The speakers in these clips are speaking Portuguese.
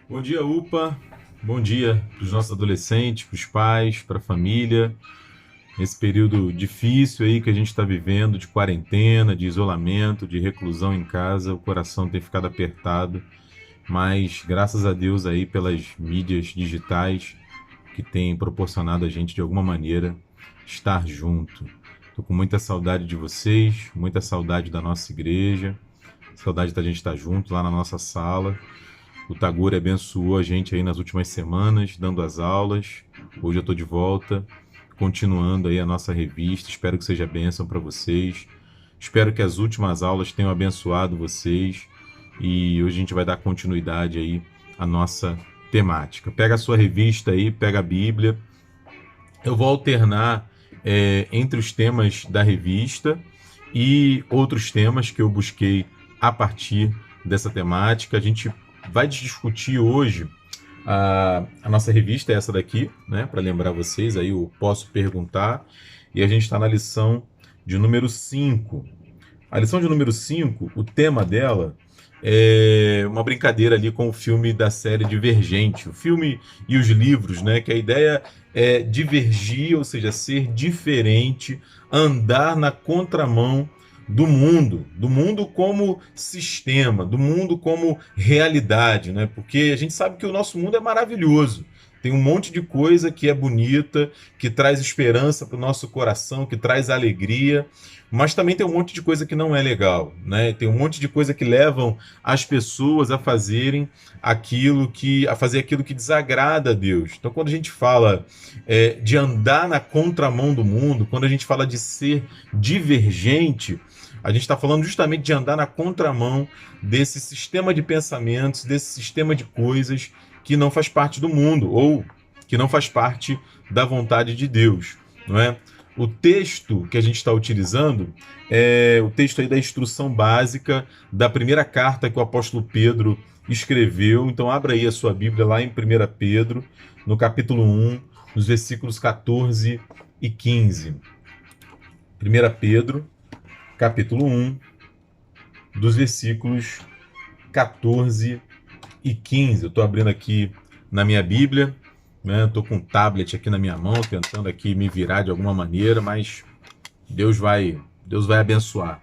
Bom dia, UPA. Bom dia para os nossos adolescentes, para os pais, para a família. Nesse período difícil aí que a gente está vivendo, de quarentena, de isolamento, de reclusão em casa, o coração tem ficado apertado. Mas graças a Deus aí pelas mídias digitais que têm proporcionado a gente de alguma maneira estar junto. Tô com muita saudade de vocês, muita saudade da nossa igreja, saudade da gente estar junto lá na nossa sala. O Tagore abençoou a gente aí nas últimas semanas, dando as aulas. Hoje eu estou de volta, continuando aí a nossa revista. Espero que seja bênção para vocês. Espero que as últimas aulas tenham abençoado vocês. E hoje a gente vai dar continuidade aí à nossa temática. Pega a sua revista aí, pega a Bíblia. Eu vou alternar entre os temas da revista e outros temas que eu busquei a partir dessa temática. A gente vai discutir hoje a nossa revista, é essa daqui, né? Para lembrar vocês, aí eu posso perguntar. E a gente está na lição de número 5. A lição de número 5, o tema dela é uma brincadeira ali com o filme da série Divergente. O filme e os livros, né? Que a ideia é divergir, ou seja, ser diferente, andar na contramão do mundo como sistema, do mundo como realidade, né? Porque a gente sabe que o nosso mundo é maravilhoso. Tem um monte de coisa que é bonita, que traz esperança para o nosso coração, que traz alegria, mas também tem um monte de coisa que não é legal, né? Tem um monte de coisa que levam as pessoas a fazerem a fazer aquilo que desagrada a Deus. Então, quando a gente fala de andar na contramão do mundo, quando a gente fala de ser divergente, a gente está falando justamente de andar na contramão desse sistema de pensamentos, desse sistema de coisas que não faz parte do mundo ou que não faz parte da vontade de Deus, não é? O texto que a gente está utilizando é o texto aí da instrução básica da primeira carta que o apóstolo Pedro escreveu. Então abra aí a sua Bíblia lá em 1 Pedro, no capítulo 1, nos versículos 14 e 15. 1 Pedro, capítulo 1, dos versículos 14 e 15. Eu estou abrindo aqui na minha Bíblia, né? Estou com um tablet aqui na minha mão, tentando aqui me virar de alguma maneira, mas Deus vai abençoar.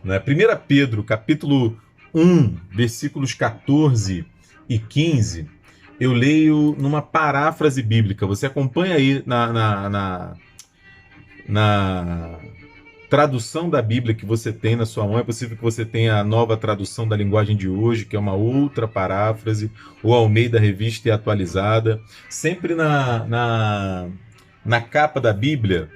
Né? 1 Pedro, capítulo 1, versículos 14 e 15, eu leio numa paráfrase bíblica. Você acompanha aí na tradução da Bíblia que você tem na sua mão. É possível que você tenha a nova tradução da linguagem de hoje, que é uma outra paráfrase, ou Almeida Revista e Atualizada. Sempre na capa da Bíblia,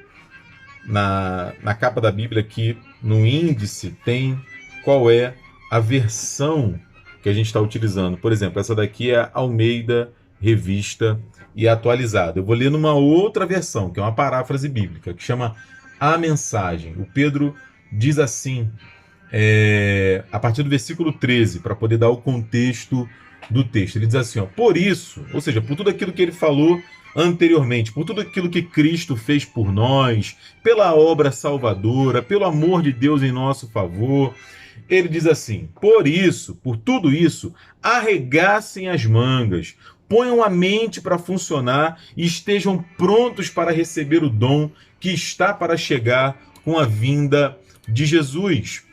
na capa da Bíblia aqui, no índice, tem qual é a versão que a gente está utilizando. Por exemplo, essa daqui é a Almeida Revista e Atualizada. Eu vou ler numa outra versão, que é uma paráfrase bíblica, que chama A Mensagem. O Pedro diz assim, a partir do versículo 13, para poder dar o contexto do texto. Ele diz assim, ó, por isso, ou seja, por tudo aquilo que ele falou anteriormente, por tudo aquilo que Cristo fez por nós, pela obra salvadora, pelo amor de Deus em nosso favor, ele diz assim, por isso, por tudo isso, arregassem as mangas, ponham a mente para funcionar e estejam prontos para receber o dom que está para chegar com a vinda de Jesus.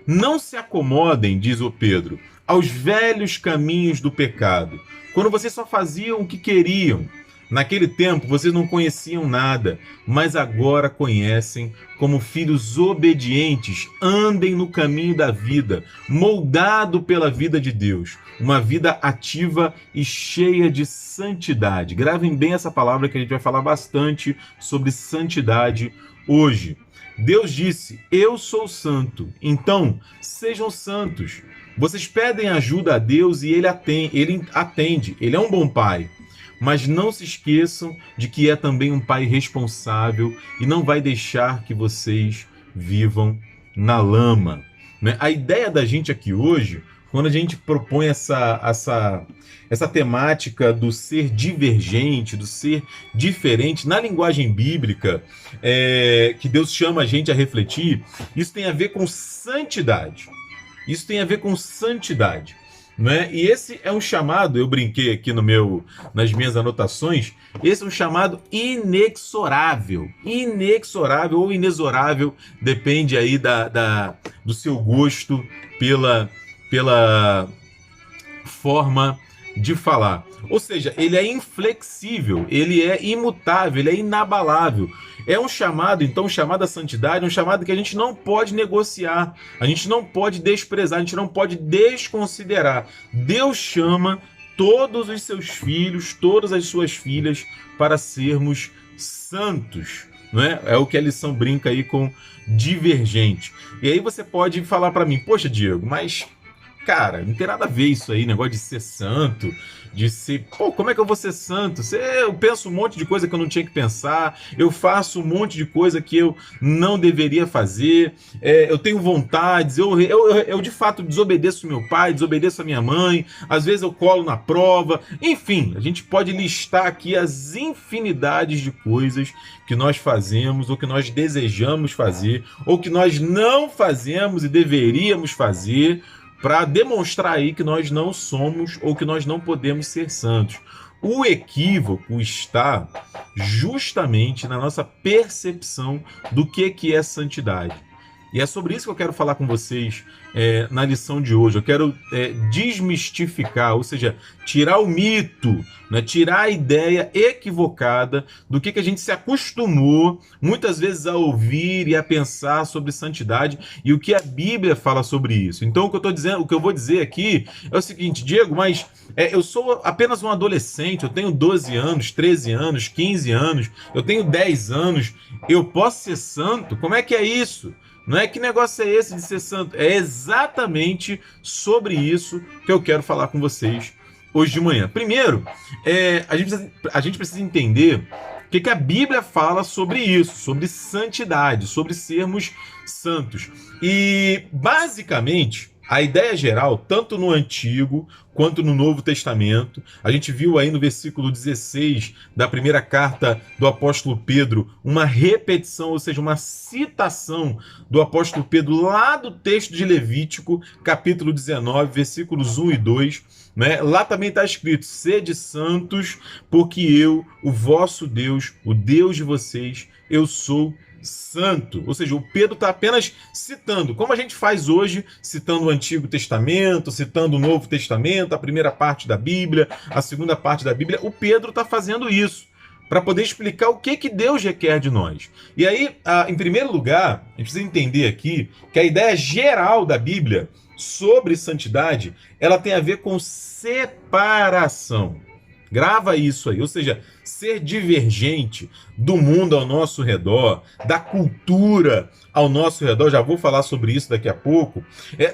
Não se acomodem, diz o Pedro, aos velhos caminhos do pecado, quando vocês só faziam o que queriam. Naquele tempo vocês não conheciam nada, mas agora conhecem. Como filhos obedientes, andem no caminho da vida, moldado pela vida de Deus, uma vida ativa e cheia de santidade. Gravem bem essa palavra que a gente vai falar bastante sobre santidade hoje. Deus disse, eu sou santo, então sejam santos. Vocês pedem ajuda a Deus e ele atende, ele é um bom pai. Mas não se esqueçam de que é também um pai responsável e não vai deixar que vocês vivam na lama. Né? A ideia da gente aqui hoje, quando a gente propõe essa temática do ser divergente, do ser diferente, na linguagem bíblica, que Deus chama a gente a refletir, isso tem a ver com santidade. Isso tem a ver com santidade. né? E esse é um chamado, eu brinquei aqui nas minhas anotações, esse é um chamado inexorável, inexorável ou inexorável, depende aí do seu gosto pela forma de falar. Ou seja, ele é inflexível, ele é imutável, ele é inabalável. É um chamado, então, um chamado à santidade, um chamado que a gente não pode negociar, a gente não pode desprezar, a gente não pode desconsiderar. Deus chama todos os seus filhos, todas as suas filhas, para sermos santos. Não é? É o que a lição brinca aí com divergente. E aí você pode falar para mim, poxa, Diego, mas cara, não tem nada a ver isso aí, negócio de ser santo, de ser. Pô, como é que eu vou ser santo? Eu penso um monte de coisa que eu não tinha que pensar, eu faço um monte de coisa que eu não deveria fazer, eu tenho vontades, eu de fato desobedeço meu pai, desobedeço a minha mãe, às vezes eu colo na prova, enfim, a gente pode listar aqui as infinidades de coisas que nós fazemos, ou que nós desejamos fazer, ou que nós não fazemos e deveríamos fazer, para demonstrar aí que nós não somos ou que nós não podemos ser santos. O equívoco está justamente na nossa percepção do que é santidade. E é sobre isso que eu quero falar com vocês na lição de hoje. Eu quero desmistificar, ou seja, tirar o mito, né? Tirar a ideia equivocada do que a gente se acostumou muitas vezes a ouvir e a pensar sobre santidade e o que a Bíblia fala sobre isso. Então, o que eu vou dizer aqui é o seguinte, Diego, mas eu sou apenas um adolescente, eu tenho 12 anos, 13 anos, 15 anos, eu tenho 10 anos, eu posso ser santo? Como é que é isso? Não é que negócio é esse de ser santo? É exatamente sobre isso que eu quero falar com vocês hoje de manhã. Primeiro, a gente precisa entender o que a Bíblia fala sobre isso, sobre santidade, sobre sermos santos. E, basicamente, a ideia geral, tanto no Antigo quanto no Novo Testamento, a gente viu aí no versículo 16 da primeira carta do apóstolo Pedro, uma repetição, ou seja, uma citação do apóstolo Pedro lá do texto de Levítico, capítulo 19, versículos 1 e 2. Né? Lá também está escrito, sede santos, porque eu, o vosso Deus, o Deus de vocês, eu sou santo. Ou seja, o Pedro está apenas citando, como a gente faz hoje, citando o Antigo Testamento, citando o Novo Testamento, a primeira parte da Bíblia, a segunda parte da Bíblia. O Pedro está fazendo isso para poder explicar o que Deus requer de nós. E aí, em primeiro lugar, a gente precisa entender aqui que a ideia geral da Bíblia sobre santidade, ela tem a ver com separação. Grava isso aí, ou seja, ser divergente do mundo ao nosso redor, da cultura ao nosso redor, já vou falar sobre isso daqui a pouco,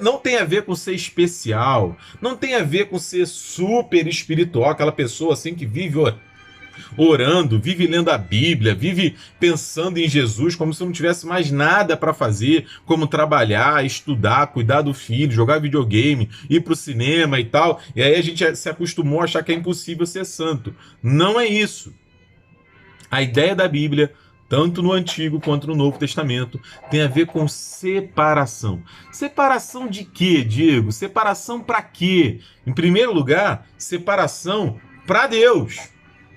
não tem a ver com ser especial, não tem a ver com ser super espiritual, aquela pessoa assim que vive orando, vive lendo a Bíblia, vive pensando em Jesus como se não tivesse mais nada para fazer, como trabalhar, estudar, cuidar do filho, jogar videogame, ir para o cinema e tal. E aí a gente se acostumou a achar que é impossível ser santo. Não é isso. A ideia da Bíblia, tanto no Antigo quanto no Novo Testamento, tem a ver com separação. Separação de quê, Diego? Separação para quê? Em primeiro lugar, separação para Deus.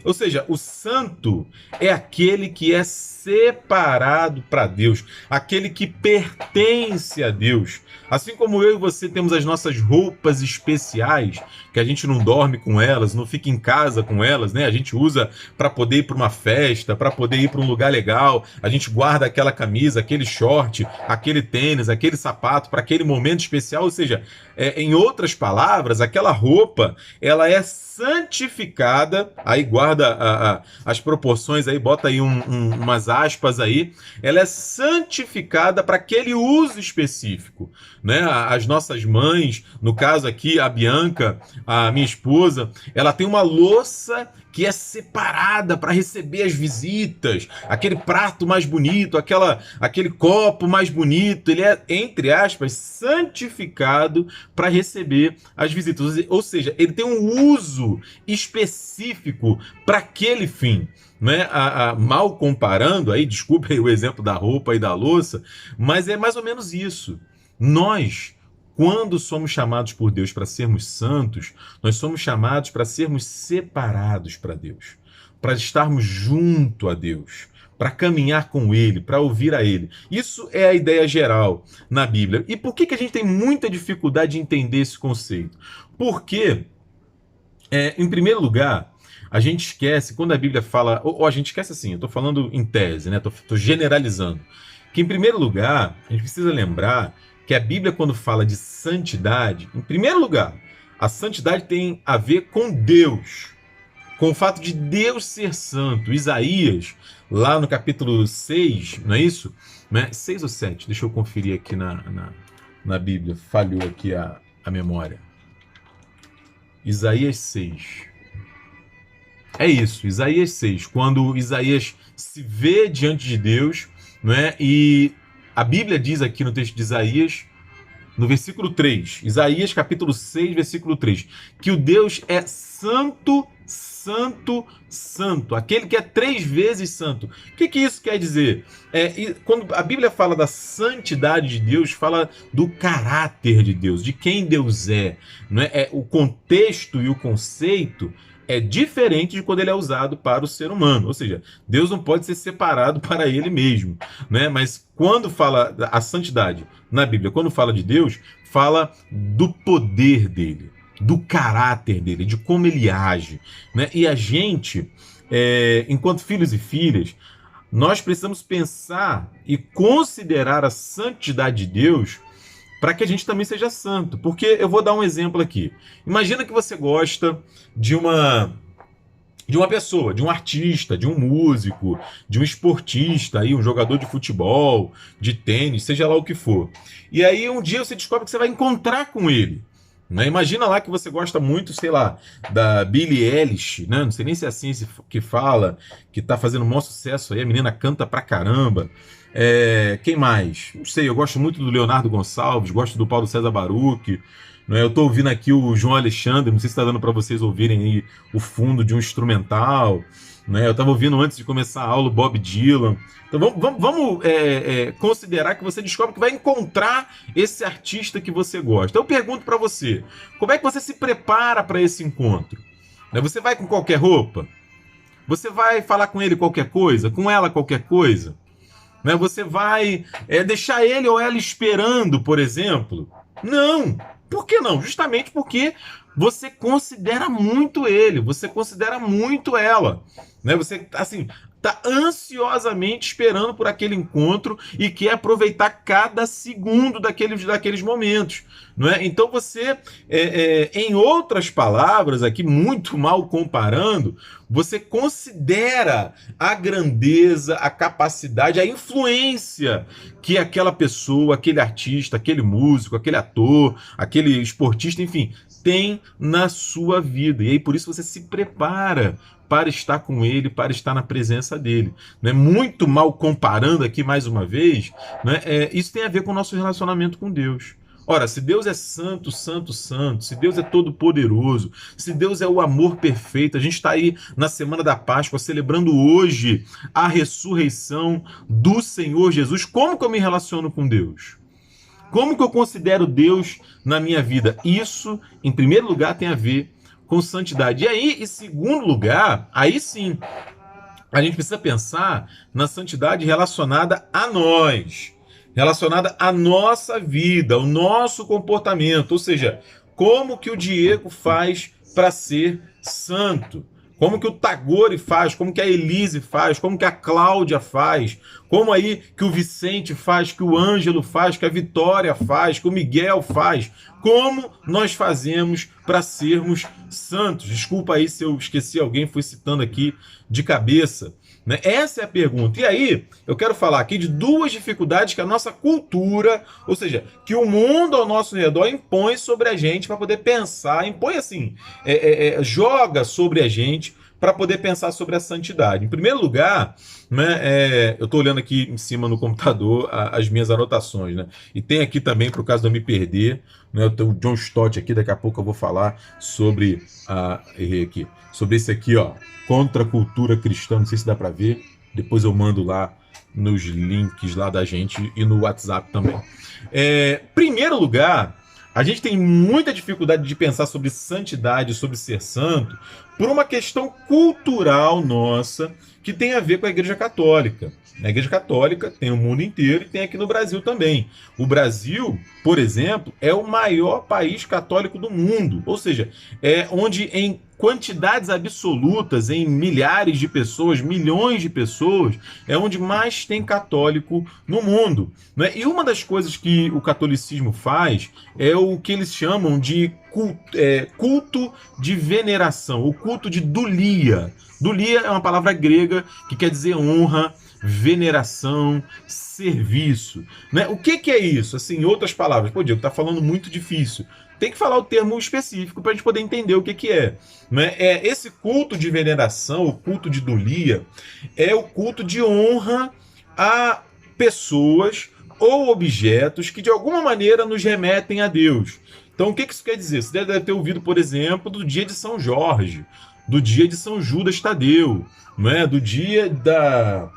Ou seja, o santo é aquele que é separado para Deus, aquele que pertence a Deus. Assim como eu e você temos as nossas roupas especiais, que a gente não dorme com elas, não fica em casa com elas, né? A gente usa para poder ir para uma festa, para poder ir para um lugar legal, a gente guarda aquela camisa, aquele short, aquele tênis, aquele sapato para aquele momento especial. Ou seja, em outras palavras, aquela roupa, ela é santificada, aí guarda as proporções aí, bota aí umas aspas aí, ela é santificada para aquele uso específico, né? As nossas mães, no caso aqui a Bianca, a minha esposa, ela tem uma louça que é separada para receber as visitas, aquele prato mais bonito, aquele copo mais bonito, ele é, entre aspas, santificado para receber as visitas. Ou seja, ele tem um uso específico para aquele fim. Né? Mal comparando, aí, desculpa aí o exemplo da roupa e da louça, mas é mais ou menos isso. Nós, quando somos chamados por Deus para sermos santos, nós somos chamados para sermos separados para Deus, para estarmos junto a Deus, para caminhar com Ele, para ouvir a Ele. Isso é a ideia geral na Bíblia. E por que a gente tem muita dificuldade de entender esse conceito? Porque, em primeiro lugar, a gente esquece, quando a Bíblia fala, ou a gente esquece assim, eu estou falando em tese, né? Estou generalizando, que em primeiro lugar, a gente precisa lembrar que a Bíblia, quando fala de santidade, em primeiro lugar, a santidade tem a ver com Deus, com o fato de Deus ser santo. Isaías, lá no capítulo 6, não é isso? 6 ou 7? Deixa eu conferir aqui na Bíblia, falhou aqui a memória. Isaías 6. É isso, Isaías 6, quando Isaías se vê diante de Deus, não é? E a Bíblia diz aqui no texto de Isaías, no versículo 3, Isaías capítulo 6, versículo 3, que o Deus é santo, santo, santo, aquele que é 3 vezes santo. O que isso quer dizer? Quando a Bíblia fala da santidade de Deus, fala do caráter de Deus, de quem Deus é. Não é? O contexto e o conceito é diferente de quando ele é usado para o ser humano. Ou seja, Deus não pode ser separado para ele mesmo, né? Mas quando fala a santidade na Bíblia, quando fala de Deus, fala do poder dele, do caráter dele, de como ele age, né? E a gente, enquanto filhos e filhas, nós precisamos pensar e considerar a santidade de Deus para que a gente também seja santo. Porque eu vou dar um exemplo aqui. Imagina que você gosta de uma pessoa, de um artista, de um músico, de um esportista, aí, um jogador de futebol, de tênis, seja lá o que for. E aí um dia você descobre que você vai encontrar com ele. Né? Imagina lá que você gosta muito, sei lá, da Billie Eilish, né? Não sei nem se é assim que fala, que tá fazendo um maior sucesso aí, a menina canta pra caramba. Quem mais? Não sei, eu gosto muito do Leonardo Gonçalves, gosto do Paulo César Baruch, né? Eu estou ouvindo aqui o João Alexandre, não sei se está dando para vocês ouvirem aí o fundo de um instrumental, né? Eu estava ouvindo antes de começar a aula o Bob Dylan. Então vamos considerar que você descobre que vai encontrar esse artista que você gosta. Então eu pergunto para você, como é que você se prepara para esse encontro? Você vai com qualquer roupa? Você vai falar com ele qualquer coisa? Com ela qualquer coisa? Você vai deixar ele ou ela esperando, por exemplo? Não. Por que não? Justamente porque você considera muito ele, você considera muito ela. Você, assim, está ansiosamente esperando por aquele encontro e quer aproveitar cada segundo daqueles momentos. Não é? Então você, em outras palavras, aqui muito mal comparando, você considera a grandeza, a capacidade, a influência que aquela pessoa, aquele artista, aquele músico, aquele ator, aquele esportista, enfim, tem na sua vida. E aí por isso você se prepara para estar com ele, para estar na presença dele. Muito mal comparando aqui mais uma vez, isso tem a ver com o nosso relacionamento com Deus. Ora, se Deus é santo, santo, santo, se Deus é todo-poderoso, se Deus é o amor perfeito, a gente está aí na Semana da Páscoa, celebrando hoje a ressurreição do Senhor Jesus, como que eu me relaciono com Deus? Como que eu considero Deus na minha vida? Isso, em primeiro lugar, tem a ver com santidade. E aí, em segundo lugar, aí sim, a gente precisa pensar na santidade relacionada a nós, relacionada à nossa vida, ao nosso comportamento, ou seja, como que o Diego faz para ser santo, como que o Tagore faz, como que a Elise faz, como que a Cláudia faz, como aí que o Vicente faz, que o Ângelo faz, que a Vitória faz, que o Miguel faz, como nós fazemos para sermos santos. Desculpa aí se eu esqueci alguém, fui citando aqui de cabeça. Essa é a pergunta. E aí, eu quero falar aqui de 2 dificuldades que a nossa cultura, ou seja, que o mundo ao nosso redor impõe sobre a gente para poder pensar, impõe assim, joga sobre a gente para poder pensar sobre a santidade. Em primeiro lugar, eu estou olhando aqui em cima no computador as minhas anotações, e tem aqui também, para o caso de eu me perder, eu tenho o John Stott aqui, daqui a pouco eu vou falar sobre, errei aqui, sobre esse aqui, ó, Contra a Cultura Cristã, não sei se dá para ver, depois eu mando lá nos links lá da gente e no WhatsApp também. Primeiro lugar, A gente tem muita dificuldade de pensar sobre santidade, sobre ser santo, por uma questão cultural nossa que tem a ver com a Igreja Católica. A Igreja Católica tem o mundo inteiro e tem aqui no Brasil também. O Brasil, por exemplo, é o maior país católico do mundo. Ou seja, é onde em quantidades absolutas, em milhares de pessoas, milhões de pessoas, é onde mais tem católico no mundo. Né? E uma das coisas que o catolicismo faz é o que eles chamam de culto de veneração, o culto de dulia. Dulia é uma palavra grega que quer dizer honra, veneração, serviço. Né? O que é isso? Assim, em outras palavras, pô, Diego, tá falando muito difícil. Tem que falar o termo específico para a gente poder entender o que é. Né? Esse culto de veneração, o culto de dulia, é o culto de honra a pessoas ou objetos que de alguma maneira nos remetem a Deus. Então, o que isso quer dizer? Você deve ter ouvido, por exemplo, do dia de São Jorge, do dia de São Judas Tadeu, né? Do dia da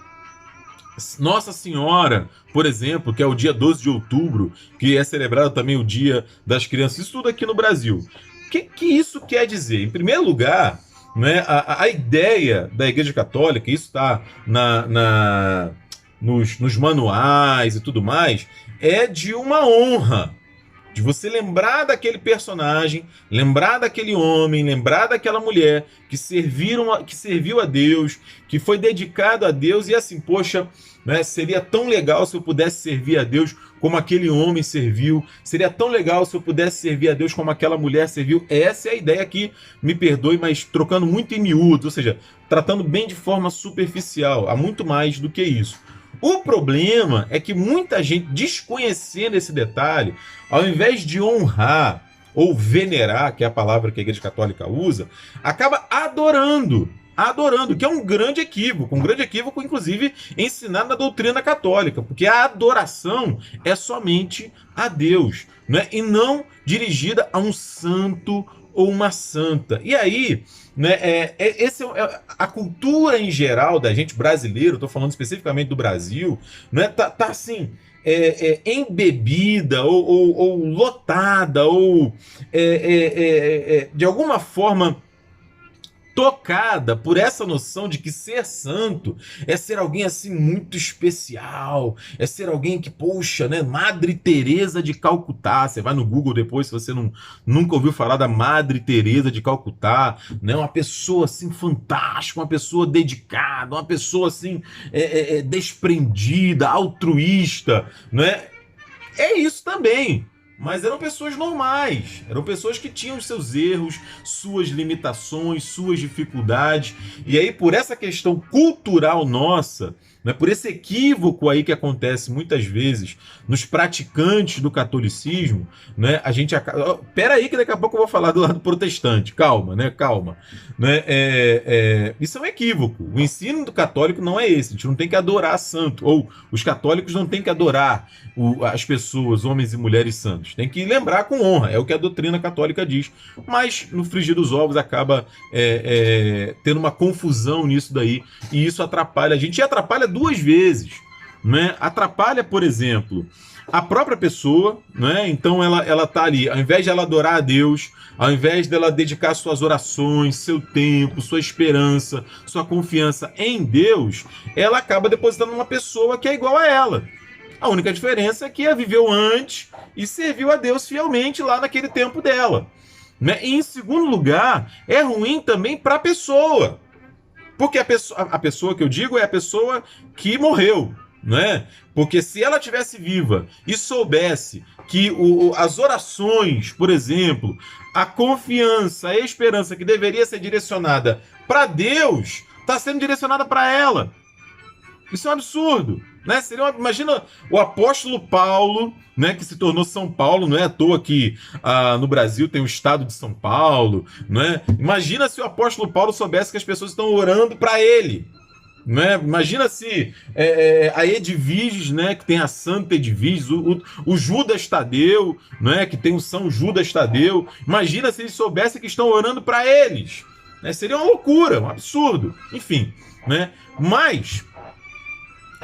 Nossa Senhora, por exemplo, que é o dia 12 de outubro, que é celebrado também o Dia das Crianças, isso tudo aqui no Brasil. O que isso quer dizer? Em primeiro lugar, né, a ideia da Igreja Católica, isso está nos manuais e tudo mais, é de uma honra. De você lembrar daquele personagem, lembrar daquele homem, lembrar daquela mulher que serviu a Deus, que foi dedicado a Deus, e assim, poxa, né, seria tão legal se eu pudesse servir a Deus como aquele homem serviu, seria tão legal se eu pudesse servir a Deus como aquela mulher serviu. Essa é a ideia aqui, me perdoe, mas trocando muito em miúdos, ou seja, tratando bem de forma superficial, há muito mais do que isso. O problema é que muita gente, desconhecendo esse detalhe, ao invés de honrar ou venerar, que é a palavra que a Igreja Católica usa, acaba adorando, que é um grande equívoco, inclusive, ensinado na doutrina católica, porque a adoração é somente a Deus, né? E não dirigida a um santo ou uma santa. E aí, né, a cultura em geral da gente brasileiro, estou falando especificamente do Brasil, né, tá assim, embebida ou lotada ou de alguma forma tocada por essa noção de que ser santo é ser alguém assim muito especial, é ser alguém que, poxa, né, Madre Teresa de Calcutá. Você vai no Google depois, se você nunca ouviu falar da Madre Teresa de Calcutá, né, uma pessoa assim fantástica, uma pessoa dedicada, uma pessoa assim desprendida, altruísta, né? É isso também. Mas eram pessoas normais, eram pessoas que tinham os seus erros, suas limitações, suas dificuldades. E aí, por essa questão cultural nossa, né, por esse equívoco aí que acontece muitas vezes nos praticantes do catolicismo, né, a gente acaba... Pera aí que daqui a pouco eu vou falar do lado protestante. Calma, né? Calma. Né? Isso é um equívoco. O ensino do católico não é esse. A gente não tem que adorar santo. Ou os católicos não têm que adorar as pessoas, homens e mulheres santos. Tem que lembrar com honra. É o que a doutrina católica diz. Mas no frigir dos ovos acaba tendo uma confusão nisso daí. E isso atrapalha a gente. E atrapalha duas vezes. Né? Atrapalha, por exemplo, a própria pessoa, né? Então ela tá ali, ao invés de ela adorar a Deus, ao invés dela dedicar suas orações, seu tempo, sua esperança, sua confiança em Deus, ela acaba depositando uma pessoa que é igual a ela. A única diferença é que ela viveu antes e serviu a Deus fielmente lá naquele tempo dela. Né? E em segundo lugar, é ruim também para a pessoa. Porque a pessoa que eu digo é a pessoa que morreu. Né? Porque se ela tivesse viva e soubesse que as orações, por exemplo, a confiança, a esperança que deveria ser direcionada para Deus, está sendo direcionada para ela. Isso é um absurdo. Né? Imagina o apóstolo Paulo, né, que se tornou São Paulo, não é à toa que no Brasil tem o estado de São Paulo. Né? Imagina se o apóstolo Paulo soubesse que as pessoas estão orando para ele. Né? Imagina se a Edviges, né, que tem a Santa Edviges, o Judas Tadeu, né, que tem o São Judas Tadeu. Imagina se eles soubessem que estão orando para eles. Né? Seria uma loucura, um absurdo. Enfim, né? Mas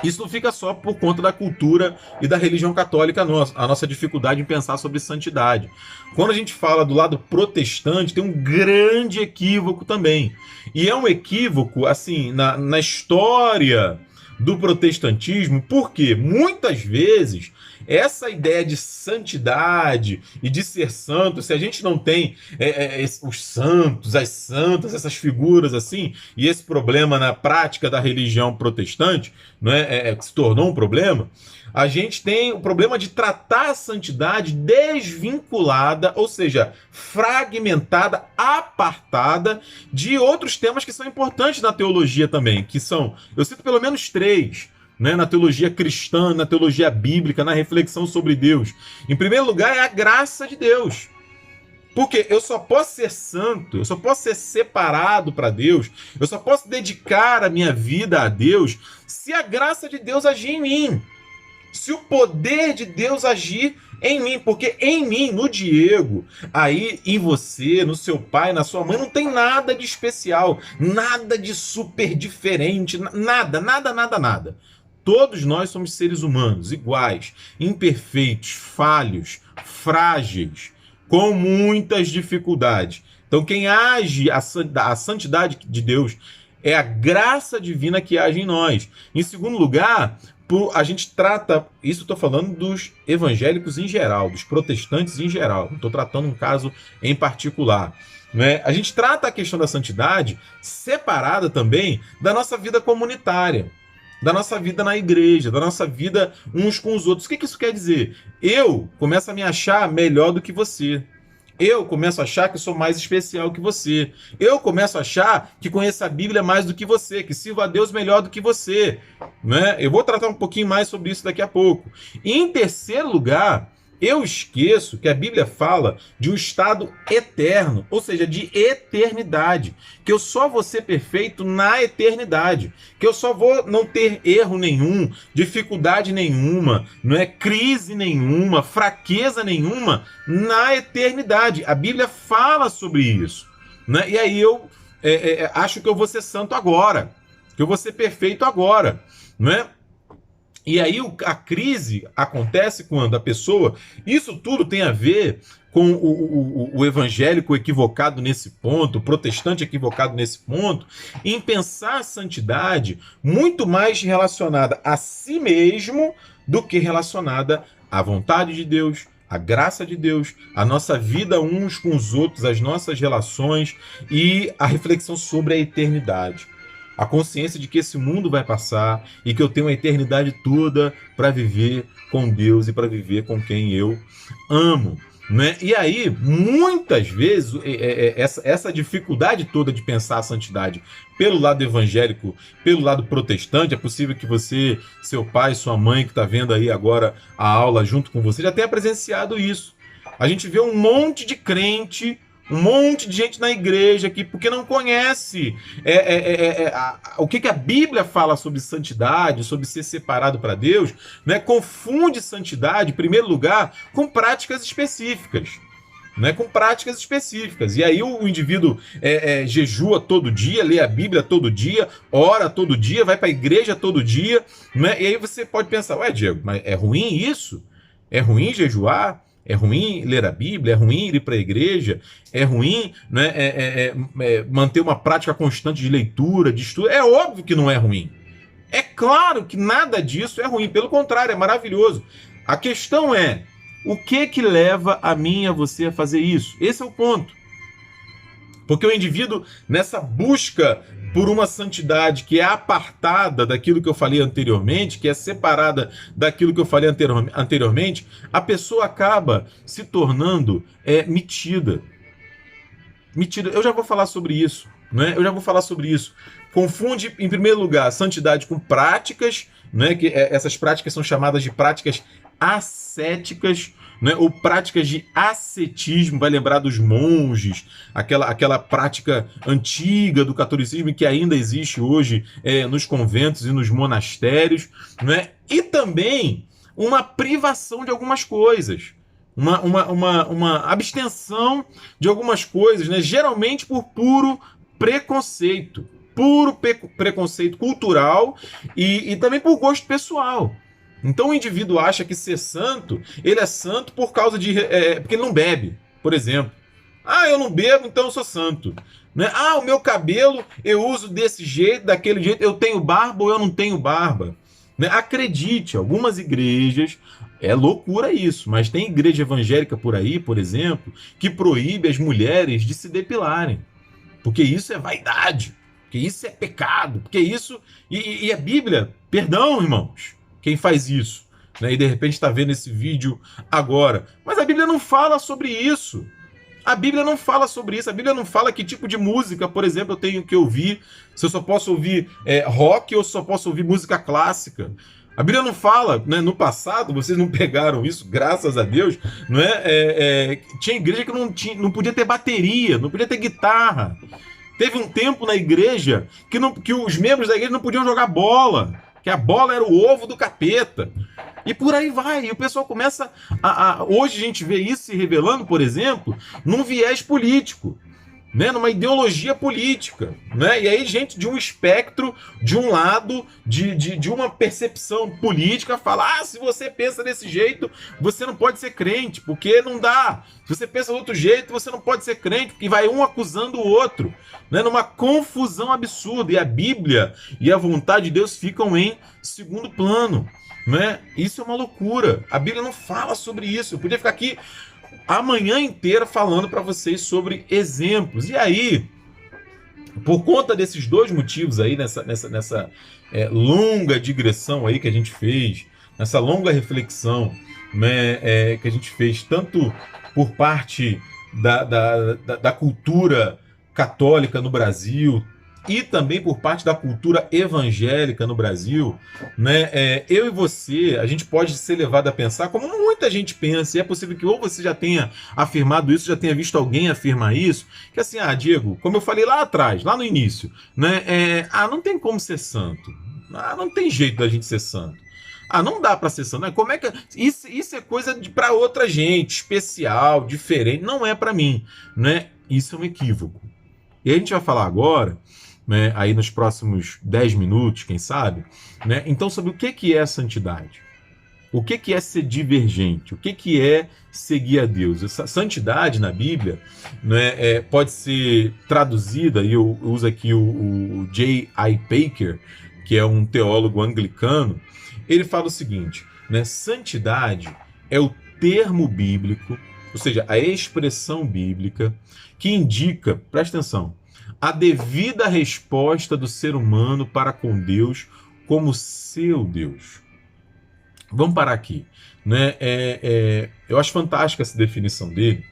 Isso não fica só por conta da cultura e da religião católica nossa, a nossa dificuldade em pensar sobre santidade. Quando a gente fala do lado protestante, tem um grande equívoco também. E é um equívoco, assim, na história do protestantismo, porque muitas vezes essa ideia de santidade e de ser santo, se a gente não tem os santos, as santas, essas figuras assim, e esse problema na prática da religião protestante, não que se tornou um problema, a gente tem o problema de tratar a santidade desvinculada, ou seja, fragmentada, apartada de outros temas que são importantes na teologia também, que são, eu cito pelo menos três, né, na teologia cristã, na teologia bíblica, na reflexão sobre Deus. Em primeiro lugar, é a graça de Deus. Porque eu só posso ser santo, eu só posso ser separado para Deus, eu só posso dedicar a minha vida a Deus se a graça de Deus agir em mim. Se o poder de Deus agir em mim, porque em mim, no Diego, aí em você, no seu pai, na sua mãe, não tem nada de especial, nada de super diferente, nada. Todos nós somos seres humanos, iguais, imperfeitos, falhos, frágeis, com muitas dificuldades. Então quem age a santidade de Deus é a graça divina que age em nós. Em segundo lugar, a gente trata, isso estou falando dos evangélicos em geral, dos protestantes em geral, não estou tratando um caso em particular. Né? A gente trata a questão da santidade separada também da nossa vida comunitária, da nossa vida na igreja, da nossa vida uns com os outros. O que isso quer dizer? Eu começo a me achar melhor do que você. Eu começo a achar que sou mais especial que você. Eu começo a achar que conheço a Bíblia mais do que você, que sirvo a Deus melhor do que você. Né? Eu vou tratar um pouquinho mais sobre isso daqui a pouco. E em terceiro lugar, eu esqueço que a Bíblia fala de um estado eterno, ou seja, de eternidade. Que eu só vou ser perfeito na eternidade. Que eu só vou não ter erro nenhum, dificuldade nenhuma, não é crise nenhuma, fraqueza nenhuma na eternidade. A Bíblia fala sobre isso. Né? E aí eu acho que eu vou ser santo agora, que eu vou ser perfeito agora. Não é? E aí a crise acontece quando a pessoa... Isso tudo tem a ver com o evangélico equivocado nesse ponto, o protestante equivocado nesse ponto, em pensar a santidade muito mais relacionada a si mesmo do que relacionada à vontade de Deus, à graça de Deus, a nossa vida uns com os outros, as nossas relações e a reflexão sobre a eternidade. A consciência de que esse mundo vai passar e que eu tenho a eternidade toda para viver com Deus e para viver com quem eu amo. Né? E aí, muitas vezes, essa dificuldade toda de pensar a santidade pelo lado evangélico, pelo lado protestante, é possível que você, seu pai, sua mãe, que está vendo aí agora a aula junto com você, já tenha presenciado isso. A gente vê um monte de crente, um monte de gente na igreja aqui, porque não conhece o que a Bíblia fala sobre santidade, sobre ser separado para Deus, né? Confunde santidade, em primeiro lugar, com práticas específicas. Né? Com práticas específicas. E aí o indivíduo jejua todo dia, lê a Bíblia todo dia, ora todo dia, vai para a igreja todo dia. Né? E aí você pode pensar, ué, Diego, mas é ruim isso? É ruim jejuar? É ruim ler a Bíblia? É ruim ir para a igreja? É ruim, né, manter uma prática constante de leitura, de estudo? É óbvio que não é ruim. É claro que nada disso é ruim. Pelo contrário, é maravilhoso. A questão é, o que leva a mim e a você a fazer isso? Esse é o ponto. Porque o indivíduo, nessa busca por uma santidade que é apartada daquilo que eu falei anteriormente, que é separada daquilo que eu falei anteriormente, a pessoa acaba se tornando metida. Metida. Eu já vou falar sobre isso. Né? Eu já vou falar sobre isso. Confunde, em primeiro lugar, santidade com práticas, né? Que essas práticas são chamadas de práticas ascéticas, né? Ou práticas de ascetismo, vai lembrar dos monges, aquela prática antiga do catolicismo que ainda existe hoje nos conventos e nos monastérios, né? E também uma privação de algumas coisas, uma abstenção de algumas coisas, né? Geralmente por puro preconceito. puro preconceito cultural e também por gosto pessoal. Então o indivíduo acha que ser santo, ele é santo por causa de... porque ele não bebe, por exemplo. Ah, eu não bebo, então eu sou santo. Né? Ah, o meu cabelo eu uso desse jeito, daquele jeito, eu tenho barba ou eu não tenho barba. Né? Acredite, algumas igrejas, é loucura isso, mas tem igreja evangélica por aí, por exemplo, que proíbe as mulheres de se depilarem. Porque isso é vaidade, porque isso é pecado, porque isso... E a Bíblia, perdão, irmãos, quem faz isso, né? E de repente está vendo esse vídeo agora. Mas a Bíblia não fala sobre isso. A Bíblia não fala sobre isso. A Bíblia não fala que tipo de música, por exemplo, eu tenho que ouvir. Se eu só posso ouvir rock ou só posso ouvir música clássica. A Bíblia não fala, né? No passado, vocês não pegaram isso, graças a Deus, não é? Tinha igreja que não podia ter bateria, não podia ter guitarra. Teve um tempo na igreja que os membros da igreja não podiam jogar bola, que a bola era o ovo do capeta. E por aí vai. E o pessoal começa hoje a gente vê isso se revelando, por exemplo, num viés político, né? Numa ideologia política, né? E aí gente de um espectro, de um lado, de uma percepção política fala: se você pensa desse jeito, você não pode ser crente, porque não dá. Se você pensa de outro jeito, você não pode ser crente, porque vai um acusando o outro, né? Numa confusão absurda. E a Bíblia e a vontade de Deus ficam em segundo plano, né? Isso é uma loucura. A Bíblia não fala sobre isso. Eu podia ficar aqui a manhã inteira falando para vocês sobre exemplos. E aí, por conta desses dois motivos aí, nessa longa digressão aí que a gente fez, nessa longa reflexão, né, que a gente fez, tanto por parte da cultura católica no Brasil e também por parte da cultura evangélica no Brasil, né? Eu e você, a gente pode ser levado a pensar como muita gente pensa, e é possível que ou você já tenha afirmado isso, já tenha visto alguém afirmar isso, que assim, Diego, como eu falei lá atrás, lá no início, né? Não tem como ser santo, não tem jeito da gente ser santo. Não dá para ser santo. Como é que isso é coisa para outra gente, especial, diferente, não é para mim, né? Isso é um equívoco. E a gente vai falar agora, né, aí nos próximos 10 minutos, quem sabe, né, então sobre o que é a santidade. O que é ser divergente? O que é seguir a Deus? Essa santidade na Bíblia, né, pode ser traduzida, e eu uso aqui o J.I. Packer, que é um teólogo anglicano, ele fala o seguinte, né, santidade é o termo bíblico, ou seja, a expressão bíblica que indica, presta atenção, a devida resposta do ser humano para com Deus como seu Deus. Vamos parar aqui, né? Eu acho fantástica essa definição dele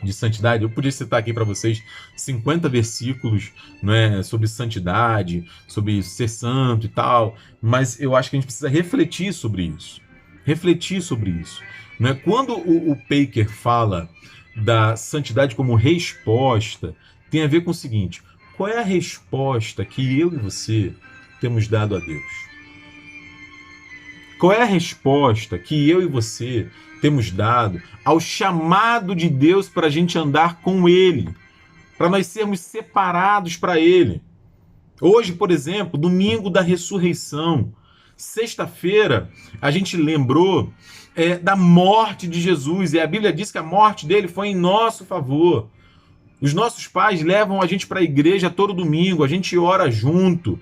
de santidade. Eu podia citar aqui para vocês 50 versículos, né, sobre santidade, sobre ser santo e tal, mas eu acho que a gente precisa refletir sobre isso. Refletir sobre isso. Né? Quando o Packer fala da santidade como resposta, tem a ver com o seguinte: qual é a resposta que eu e você temos dado a Deus? Qual é a resposta que eu e você temos dado ao chamado de Deus para a gente andar com Ele, para nós sermos separados para Ele? Hoje, por exemplo, domingo da ressurreição, sexta-feira, a gente lembrou da morte de Jesus, e a Bíblia diz que a morte dele foi em nosso favor. Os nossos pais levam a gente para a igreja todo domingo, a gente ora junto,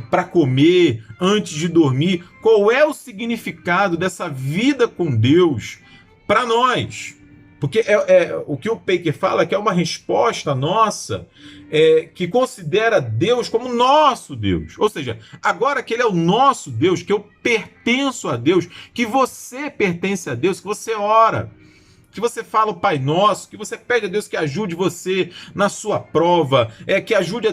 para comer, antes de dormir. Qual é o significado dessa vida com Deus para nós? Porque o que o Packer fala que é uma resposta nossa que considera Deus como nosso Deus. Ou seja, agora que Ele é o nosso Deus, que eu pertenço a Deus, que você pertence a Deus, que você ora, que você fala o Pai Nosso, que você pede a Deus que ajude você na sua prova, que ajude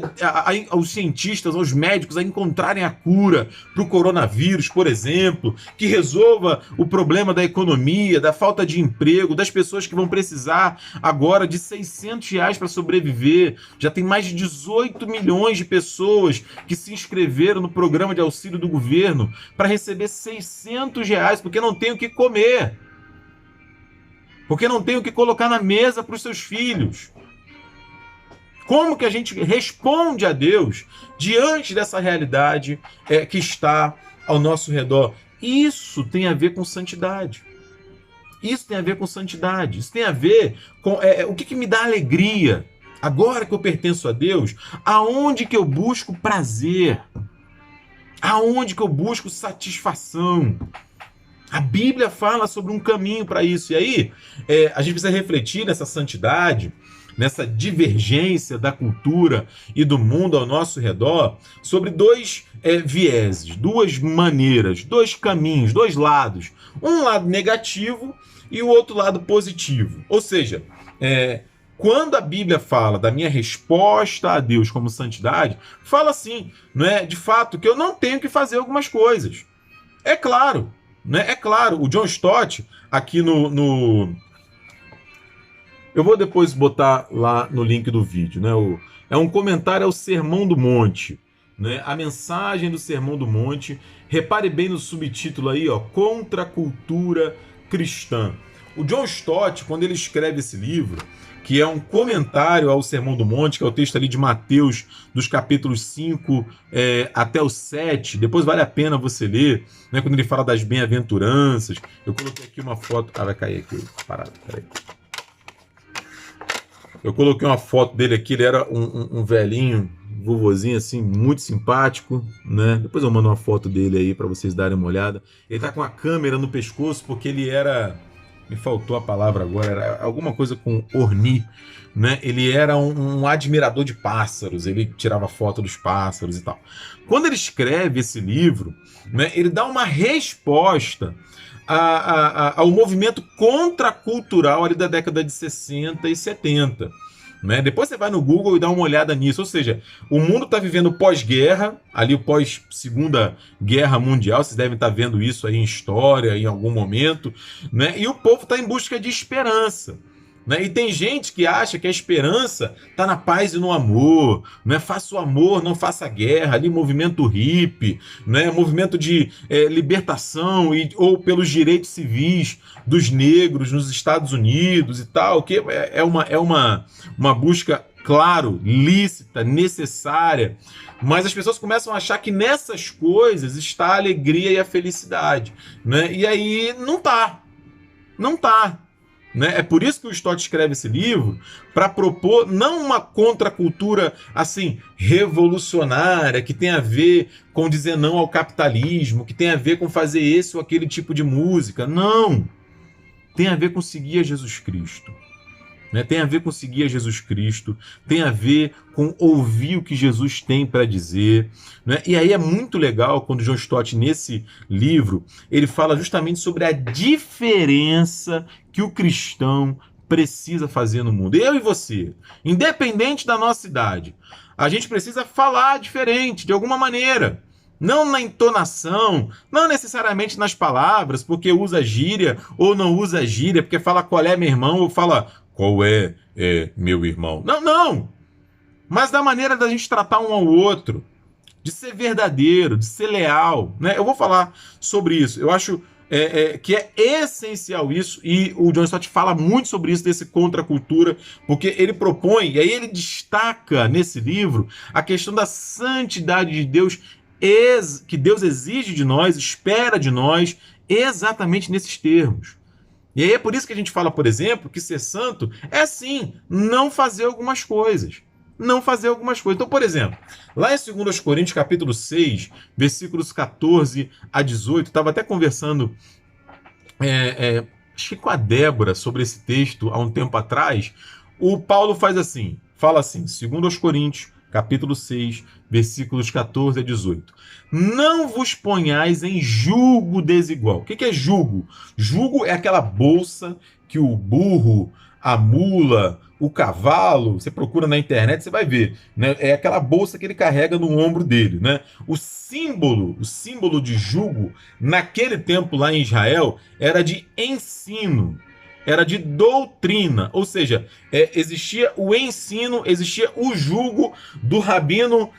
os cientistas, os médicos a encontrarem a cura para o coronavírus, por exemplo, que resolva o problema da economia, da falta de emprego, das pessoas que vão precisar agora de R$ 600 para sobreviver. Já tem mais de 18 milhões de pessoas que se inscreveram no programa de auxílio do governo para receber R$ 600 porque não tem o que comer. Porque não tem o que colocar na mesa para os seus filhos. Como que a gente responde a Deus diante dessa realidade que está ao nosso redor? Isso tem a ver com santidade. Isso tem a ver com santidade. Isso tem a ver com o que me dá alegria. Agora que eu pertenço a Deus, aonde que eu busco prazer? Aonde que eu busco satisfação? A Bíblia fala sobre um caminho para isso. E aí, a gente precisa refletir nessa santidade, nessa divergência da cultura e do mundo ao nosso redor, sobre dois vieses, duas maneiras, dois caminhos, dois lados. Um lado negativo e o outro lado positivo. Ou seja, quando a Bíblia fala da minha resposta a Deus como santidade, fala assim, não é? De fato, que eu não tenho que fazer algumas coisas. É claro, né? É claro. O John Stott, aqui no... Eu vou depois botar lá no link do vídeo, né? É um comentário ao Sermão do Monte, né? A mensagem do Sermão do Monte. Repare bem no subtítulo aí, ó, Contra a Cultura Cristã. O John Stott, quando ele escreve esse livro, que é um comentário ao Sermão do Monte, que é o texto ali de Mateus, dos capítulos 5 até o 7. Depois vale a pena você ler, né, quando ele fala das bem-aventuranças. Eu coloquei aqui uma foto... vai cair aqui. Parado, peraí. Eu coloquei uma foto dele aqui, ele era um velhinho, vovozinho assim, muito simpático, né? Depois eu mando uma foto dele aí para vocês darem uma olhada. Ele tá com a câmera no pescoço porque ele era... Me faltou a palavra agora, era alguma coisa com orni, né? Ele era um admirador de pássaros, ele tirava foto dos pássaros e tal. Quando ele escreve esse livro, né, ele dá uma resposta ao movimento contracultural ali da década de 60 e 70. Né? Depois você vai no Google e dá uma olhada nisso. Ou seja, o mundo está vivendo pós-guerra, ali o pós-segunda guerra mundial, vocês devem estar vendo isso aí em história, em algum momento, né? E o povo está em busca de esperança. Né? E tem gente que acha que a esperança está na paz e no amor, né? Faça o amor, não faça a guerra, ali movimento hippie, né? Movimento de libertação ou pelos direitos civis dos negros nos Estados Unidos e tal, que é uma busca, claro, lícita, necessária, mas as pessoas começam a achar que nessas coisas está a alegria e a felicidade, né? E aí não tá. Né? É por isso que o Stott escreve esse livro, para propor não uma contracultura assim revolucionária, que tem a ver com dizer não ao capitalismo, que tem a ver com fazer esse ou aquele tipo de música. Não! Tem a ver com seguir a Jesus Cristo. Né? Tem a ver com seguir a Jesus Cristo, tem a ver com ouvir o que Jesus tem para dizer. Né? E aí é muito legal quando John Stott, nesse livro, ele fala justamente sobre a diferença que o cristão precisa fazer no mundo. Eu e você, independente da nossa idade, a gente precisa falar diferente, de alguma maneira. Não na entonação, não necessariamente nas palavras, porque usa gíria ou não usa gíria, porque fala qual é meu irmão ou fala qual é meu irmão. Não! Mas da maneira da gente tratar um ao outro, de ser verdadeiro, de ser leal. Né? Eu vou falar sobre isso. Eu acho que é essencial isso, e o John Stott fala muito sobre isso, desse contracultura, porque ele propõe, e aí ele destaca nesse livro, a questão da santidade de Deus, que Deus exige de nós, espera de nós, exatamente nesses termos. E aí é por isso que a gente fala, por exemplo, que ser santo é sim, não fazer algumas coisas. Não fazer algumas coisas. Então, por exemplo, lá em 2 Coríntios, capítulo 6, versículos 14 a 18, estava até conversando acho que com a Débora sobre esse texto há um tempo atrás. O Paulo fala assim, 2 Coríntios, capítulo 6, versículos 14 a 18. Não vos ponhais em julgo desigual. O que é julgo? Julgo é aquela bolsa que o burro, a mula, o cavalo, você procura na internet, você vai ver, né? É aquela bolsa que ele carrega no ombro dele, né? O símbolo de jugo, naquele tempo lá em Israel, era de ensino, era de doutrina, ou seja, existia o ensino, existia o jugo do rabino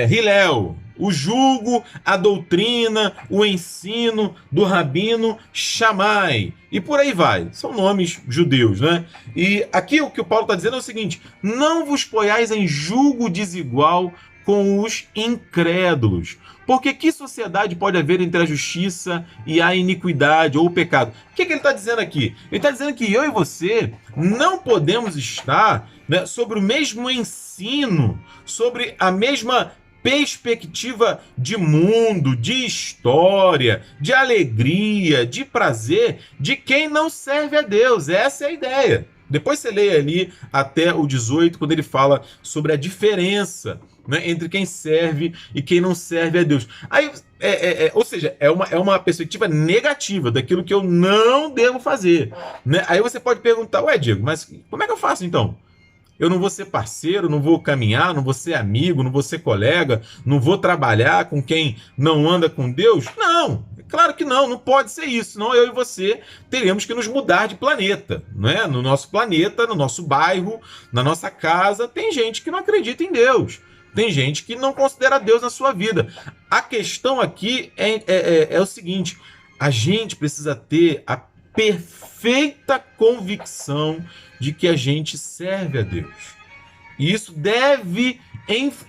Hillel, o jugo, a doutrina, o ensino do rabino Shammai. E por aí vai. São nomes judeus, né? E aqui o que o Paulo está dizendo é o seguinte: não vos ponhais em jugo desigual com os incrédulos. Porque que sociedade pode haver entre a justiça e a iniquidade ou o pecado? O que ele está dizendo aqui? Ele está dizendo que eu e você não podemos estar, né, sobre o mesmo ensino, sobre a mesma perspectiva de mundo, de história, de alegria, de prazer, de quem não serve a Deus. Essa é a ideia. Depois você lê ali até o 18, quando ele fala sobre a diferença, né, entre quem serve e quem não serve a Deus. Aí, ou seja, é uma perspectiva negativa daquilo que eu não devo fazer, né? Aí você pode perguntar: ué, Diego, mas como é que eu faço então? Eu não vou ser parceiro, não vou caminhar, não vou ser amigo, não vou ser colega, não vou trabalhar com quem não anda com Deus? Não, claro que não pode ser isso. Senão eu e você teremos que nos mudar de planeta, né? No nosso planeta, no nosso bairro, na nossa casa, tem gente que não acredita em Deus. Tem gente que não considera Deus na sua vida. A questão aqui é o seguinte: a gente precisa ter a perfeita convicção de que a gente serve a Deus. E isso deve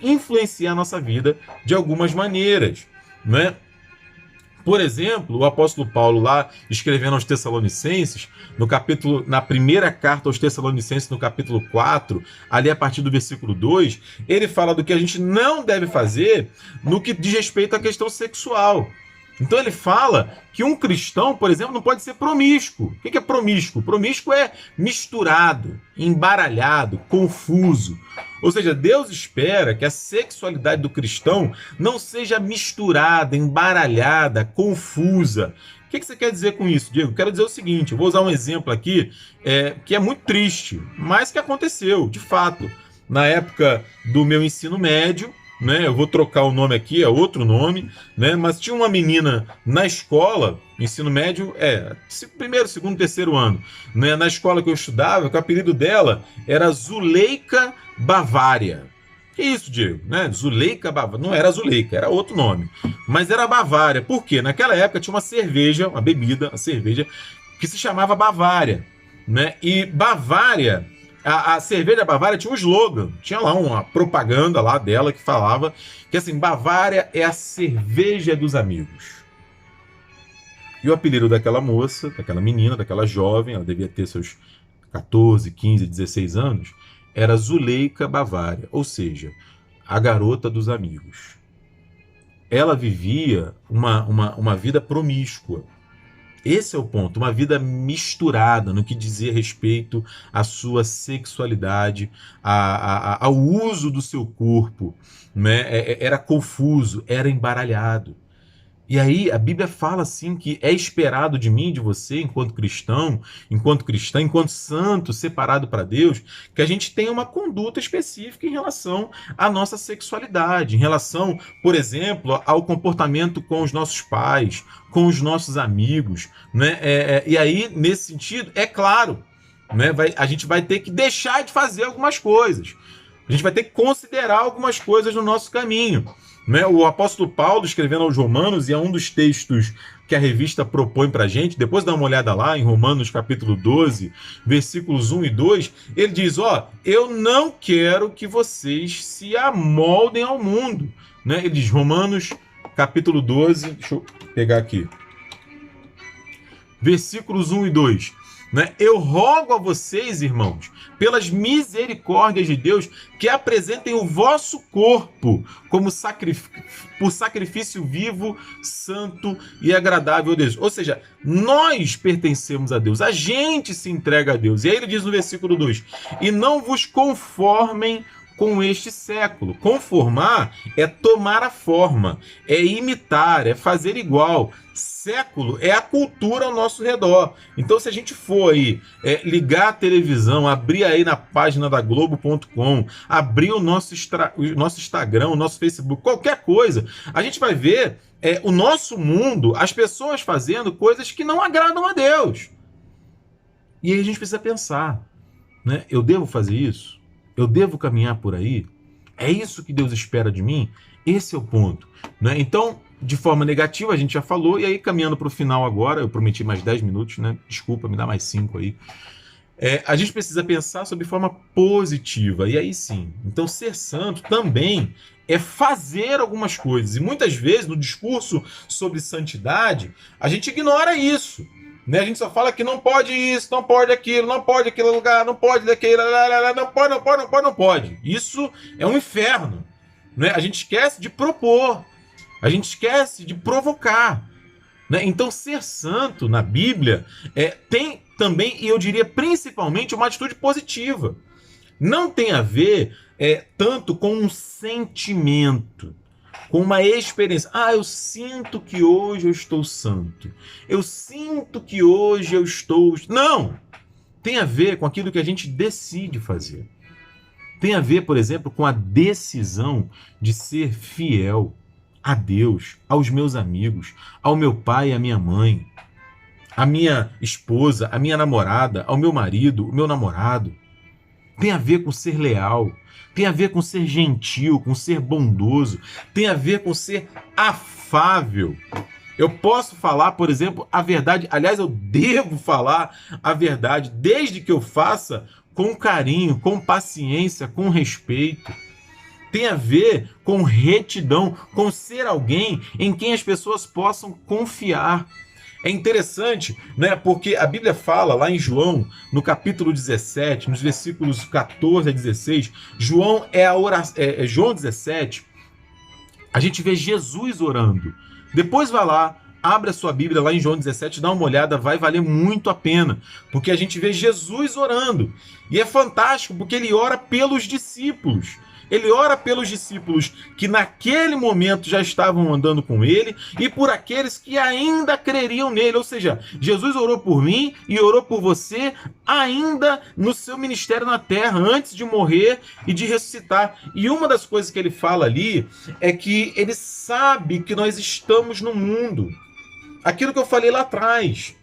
influenciar a nossa vida de algumas maneiras, né? Por exemplo, o apóstolo Paulo, lá escrevendo aos Tessalonicenses, na primeira carta aos Tessalonicenses, no capítulo 4, ali a partir do versículo 2, ele fala do que a gente não deve fazer no que diz respeito à questão sexual. Então ele fala que um cristão, por exemplo, não pode ser promíscuo. O que é promíscuo? Promíscuo é misturado, embaralhado, confuso. Ou seja, Deus espera que a sexualidade do cristão não seja misturada, embaralhada, confusa. O que você quer dizer com isso, Diego? Quero dizer o seguinte: eu vou usar um exemplo aqui que é muito triste, mas que aconteceu, de fato. Na época do meu ensino médio, né, eu vou trocar o nome aqui, é outro nome, né, mas tinha uma menina na escola, ensino médio, primeiro, segundo, terceiro ano, né, na escola que eu estudava, que o apelido dela era Zuleika Bavária. Que isso, Diego? Né? Zuleika Bavária. Não era Zuleika, era outro nome. Mas era Bavária. Por quê? Naquela época tinha uma cerveja, uma bebida, uma cerveja, que se chamava Bavária. Né? E Bavária, a cerveja Bavária tinha um slogan, tinha lá uma propaganda lá dela que falava que assim, Bavária é a cerveja dos amigos. E o apelido daquela moça, daquela menina, daquela jovem, ela devia ter seus 14, 15, 16 anos, era Zuleika Bavária, ou seja, a garota dos amigos. Ela vivia uma vida promíscua. Esse é o ponto, uma vida misturada no que dizia respeito à sua sexualidade, ao uso do seu corpo, né? Era confuso, era embaralhado. E aí a Bíblia fala assim que é esperado de mim, de você, enquanto cristão, enquanto cristã, enquanto santo, separado para Deus, que a gente tenha uma conduta específica em relação à nossa sexualidade, em relação, por exemplo, ao comportamento com os nossos pais, com os nossos amigos, né? E aí, nesse sentido, é claro, né? A gente vai ter que deixar de fazer algumas coisas. A gente vai ter que considerar algumas coisas no nosso caminho. Né? O apóstolo Paulo, escrevendo aos Romanos, e é um dos textos que a revista propõe para a gente, depois dá uma olhada lá em Romanos capítulo 12, versículos 1 e 2, ele diz: eu não quero que vocês se amoldem ao mundo. Né? Ele diz, Romanos capítulo 12, deixa eu pegar aqui, versículos 1 e 2. Né? Eu rogo a vocês, irmãos, pelas misericórdias de Deus, que apresentem o vosso corpo como sacrifício vivo, santo e agradável a Deus. Ou seja, nós pertencemos a Deus, a gente se entrega a Deus. E aí ele diz no versículo 2, e não vos conformem com este século. Conformar é tomar a forma, é imitar, é fazer igual. Século é a cultura ao nosso redor. Então, se a gente for aí ligar a televisão, abrir aí na página da Globo.com, abrir o nosso Instagram, o nosso Facebook, qualquer coisa, a gente vai ver o nosso mundo, as pessoas fazendo coisas que não agradam a Deus. E aí a gente precisa pensar, né? Eu devo fazer isso? Eu devo caminhar por aí? É isso que Deus espera de mim? Esse é o ponto, né? Então, de forma negativa, a gente já falou, e aí caminhando para o final agora, eu prometi mais 10 minutos, né? Desculpa, me dá mais 5 aí. A gente precisa pensar sobre forma positiva, e aí sim. Então, ser santo também é fazer algumas coisas, e muitas vezes no discurso sobre santidade, a gente ignora isso. Né? A gente só fala que não pode isso, não pode aquilo, não pode aquele lugar, não pode daquele, não pode, não pode, não pode, não pode. Isso é um inferno. Né? A gente esquece de propor, a gente esquece de provocar. Né? Então, ser santo na Bíblia tem também, e eu diria principalmente, uma atitude positiva. Não tem a ver tanto com um sentimento, com uma experiência. Ah, eu sinto que hoje eu estou santo. Eu sinto que hoje eu estou. Não! Tem a ver com aquilo que a gente decide fazer. Tem a ver, por exemplo, com a decisão de ser fiel a Deus, aos meus amigos, ao meu pai e à minha mãe, à minha esposa, à minha namorada, ao meu marido, o meu namorado. Tem a ver com ser leal, tem a ver com ser gentil, com ser bondoso, tem a ver com ser afável. Eu posso falar, por exemplo, a verdade, aliás, eu devo falar a verdade, desde que eu faça com carinho, com paciência, com respeito. Tem a ver com retidão, com ser alguém em quem as pessoas possam confiar. É interessante, né? Porque a Bíblia fala lá em João, no capítulo 17, nos versículos 14 a 16, João é a oração, João 17, a gente vê Jesus orando. Depois vai lá, abre a sua Bíblia lá em João 17, dá uma olhada, vai valer muito a pena, porque a gente vê Jesus orando. E é fantástico, porque ele ora pelos discípulos. Ele ora pelos discípulos que naquele momento já estavam andando com ele e por aqueles que ainda creriam nele. Ou seja, Jesus orou por mim e orou por você ainda no seu ministério na terra, antes de morrer e de ressuscitar. E uma das coisas que ele fala ali é que ele sabe que nós estamos no mundo. Aquilo que eu falei lá atrás.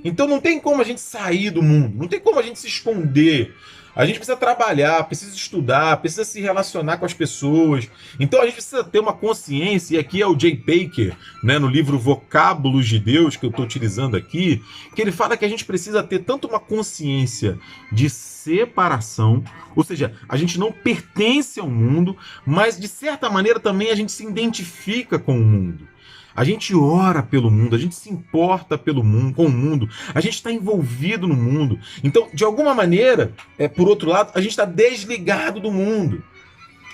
Então não tem como a gente sair do mundo, não tem como a gente se esconder. A gente precisa trabalhar, precisa estudar, precisa se relacionar com as pessoas. Então a gente precisa ter uma consciência, e aqui é o Jay Packer, né, no livro Vocábulos de Deus, que eu estou utilizando aqui, que ele fala que a gente precisa ter tanto uma consciência de separação, ou seja, a gente não pertence ao mundo, mas de certa maneira também a gente se identifica com o mundo. A gente ora pelo mundo, a gente se importa pelo mundo, com o mundo, a gente está envolvido no mundo. Então, de alguma maneira, por outro lado, a gente está desligado do mundo.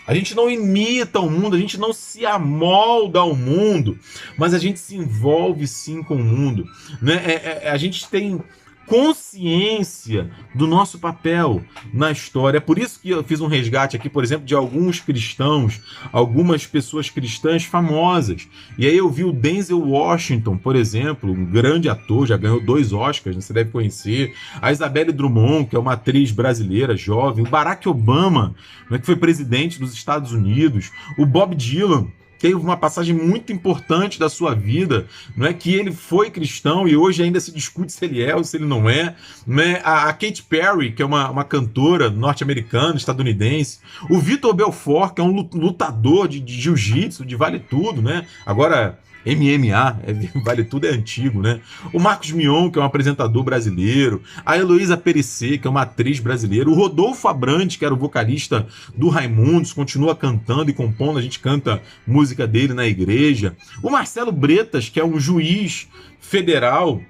A gente não imita o mundo, a gente não se amolda ao mundo, mas a gente se envolve sim com o mundo. Né? A gente tem consciência do nosso papel na história. É por isso que eu fiz um resgate aqui, por exemplo, de alguns cristãos, algumas pessoas cristãs famosas. E aí eu vi o Denzel Washington, por exemplo, um grande ator, já ganhou 2 Oscars, você deve conhecer. A Isabelle Drummond, que é uma atriz brasileira jovem. O Barack Obama, né, que foi presidente dos Estados Unidos. O Bob Dylan, teve uma passagem muito importante da sua vida, não é, que ele foi cristão e hoje ainda se discute se ele é ou se ele não é. Né? A Katy Perry, que é uma cantora norte-americana, estadunidense. O Vitor Belfort, que é um lutador de jiu-jitsu, de vale tudo, né? Agora MMA, vale tudo, é antigo, né? O Marcos Mion, que é um apresentador brasileiro. A Heloísa Périssé, que é uma atriz brasileira. O Rodolfo Abrantes, que era o vocalista do Raimundos, continua cantando e compondo. A gente canta música dele na igreja. O Marcelo Bretas, que é um juiz federal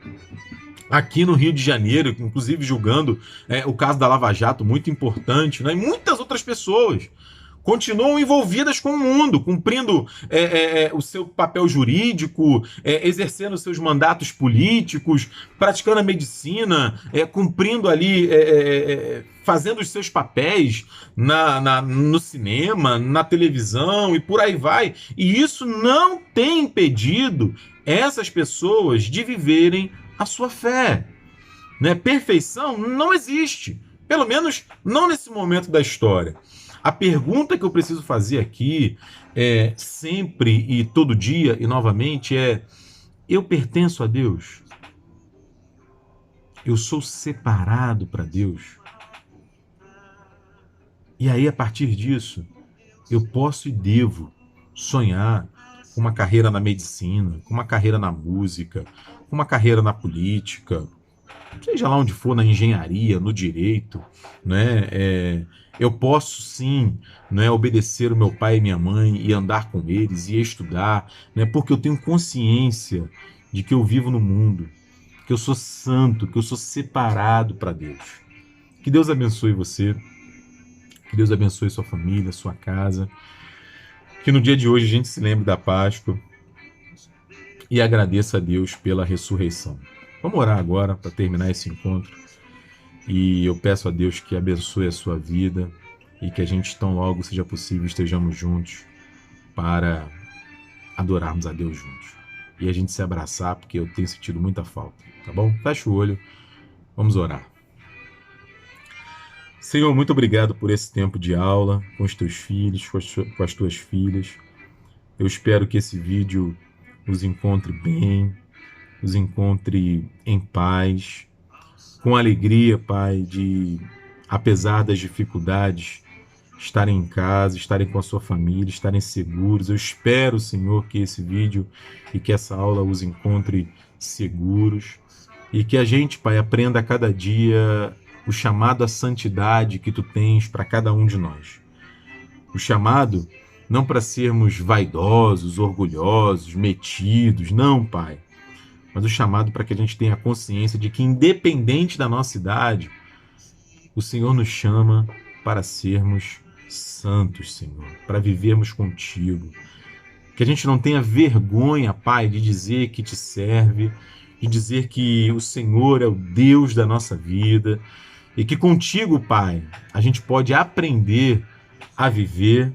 aqui no Rio de Janeiro, inclusive julgando o caso da Lava Jato, muito importante, né? E muitas outras pessoas continuam envolvidas com o mundo, cumprindo o seu papel jurídico, exercendo seus mandatos políticos, praticando a medicina, cumprindo ali, fazendo os seus papéis no cinema, na televisão e por aí vai. E isso não tem impedido essas pessoas de viverem a sua fé. Né? Perfeição não existe, pelo menos não nesse momento da história. A pergunta que eu preciso fazer aqui, sempre e todo dia e novamente, eu pertenço a Deus? Eu sou separado para Deus? E aí, a partir disso, eu posso e devo sonhar com uma carreira na medicina, com uma carreira na música, com uma carreira na política, seja lá onde for, na engenharia, no direito, né? Eu posso sim, né, obedecer o meu pai e minha mãe e andar com eles e estudar, né, porque eu tenho consciência de que eu vivo no mundo, que eu sou santo, que eu sou separado para Deus. Que Deus abençoe você, que Deus abençoe sua família, sua casa, que no dia de hoje a gente se lembre da Páscoa e agradeça a Deus pela ressurreição. Vamos orar agora para terminar esse encontro. E eu peço a Deus que abençoe a sua vida e que a gente tão logo seja possível estejamos juntos para adorarmos a Deus juntos. E a gente se abraçar, porque eu tenho sentido muita falta, tá bom? Fecha o olho, vamos orar. Senhor, muito obrigado por esse tempo de aula com os teus filhos, com as tuas filhas. Eu espero que esse vídeo os encontre bem, os encontre em paz, com alegria, Pai, de, apesar das dificuldades, estarem em casa, estarem com a sua família, estarem seguros. Eu espero, Senhor, que esse vídeo e que essa aula os encontre seguros e que a gente, Pai, aprenda a cada dia o chamado à santidade que Tu tens para cada um de nós. O chamado não para sermos vaidosos, orgulhosos, metidos, não, Pai, mas o chamado para que a gente tenha a consciência de que, independente da nossa idade, o Senhor nos chama para sermos santos, Senhor, para vivermos contigo. Que a gente não tenha vergonha, Pai, de dizer que te serve, de dizer que o Senhor é o Deus da nossa vida e que contigo, Pai, a gente pode aprender a viver,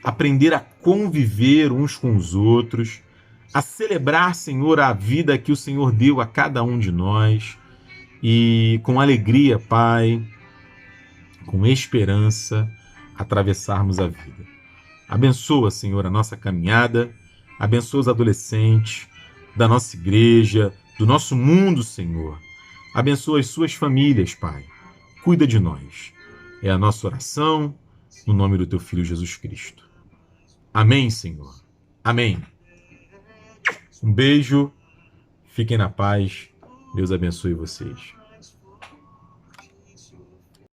aprender a conviver uns com os outros, a celebrar, Senhor, a vida que o Senhor deu a cada um de nós e com alegria, Pai, com esperança, atravessarmos a vida. Abençoa, Senhor, a nossa caminhada, abençoa os adolescentes da nossa igreja, do nosso mundo, Senhor. Abençoa as suas famílias, Pai. Cuida de nós. É a nossa oração, no nome do Teu Filho Jesus Cristo. Amém, Senhor. Amém. Um beijo, fiquem na paz, Deus abençoe vocês.